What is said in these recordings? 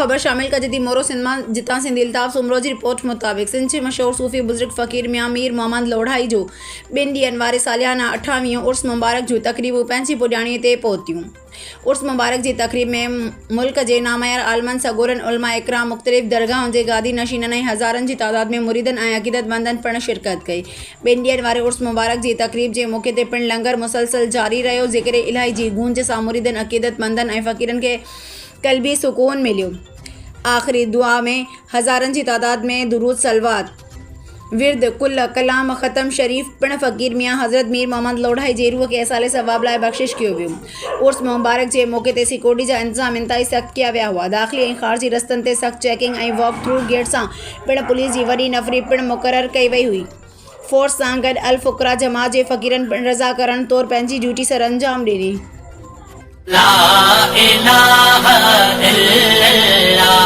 खबर शामिल का जदी मोरो सिंधमा जिता सिंध इल्ताफ़ सुमरो जी रिपोर्ट मुताबिक़ सिंध जे मशहूर सूफ़ी बुज़ुर्ग फ़क़ीर मियाँ मीर मोहम्मद लोढ़ाई जो 2 ॾींहंनि वारे सालियाना 28 उर्स मुबारक जूं तक़रीबूं पंहिंजी पुॼाणीअ ते पहुतियूं। उर्स मुबारक जी तक़रीब में मुल्क जे नामयार आलमन सगोरन उलमा इकराम मुख़्तलिफ़ दरगाहुनि जे गादी नशीननि ऐं हज़ारनि जी तादाद में मुरीदनि ऐं अक़ीदतमंदनि पिणु शिरकत कई। 2 ॾींहंनि वारे उर्स मुबारक जी तक़रीब जे मौक़े ते पिणु लंगर मुसलसल जारी रहियो। ज़िक्र इलाही जी गूंज सां मुरीदनि अक़ीदतमंदनि ऐं फ़क़ीरनि खे क़ल्बी सुकून मिलियो। आख़िरी दुआ में हज़ारनि जी तादाद में दुरूद सलवात विर्द कुल कलाम ख़तम शरीफ़ पिणु फ़क़ीर मियाँ हज़रत मीर मोहम्मद लोढ़ाई जे रूह खे असाले सवाब लाइ बख़्शिश कयो वियो। उर्स मुबारक जे मौक़े ते सिक्योरिटी जा इंतज़ाम इंतहाई सख़्त कया विया हुआ। दाख़िली ऐं ख़ारिजी रस्तनि ते सख़्त चेकिंग ऐं वॉक थ्रू गेट सां पिणु पुलिस जी वॾी नफ़री पिणु मुक़ररु कई वई हुई। फोर्स सां गॾु अल फ़ुक़रा जमात जे फ़क़ीरनि पिणु रज़ाकारनि तौरु पंहिंजी ड्यूटी सर अंजाम ॾिनी। ला इलाहा इल्लल्लाह,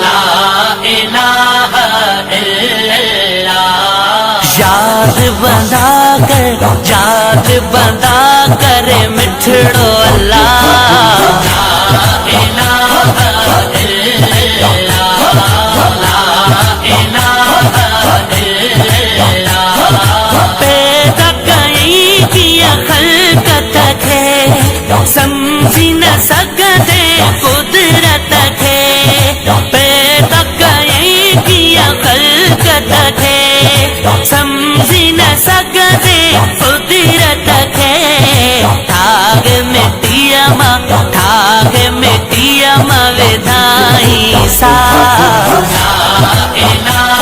ला इलाहा इल्लल्लाह। याद बंदा कर मिठड़ो अल्लाह। ला इलाहा इल्लल्लाह, ला इलाहा इल्लल्लाह। पैदा कई किया खल्क़त खे समझी न सघंदे कुदरत खे। पैदा कई किया खल्क़त खे समझी न सघंदे कुदरत खे। ठाग मिटीअ मां विधाई सा। ला इलाहा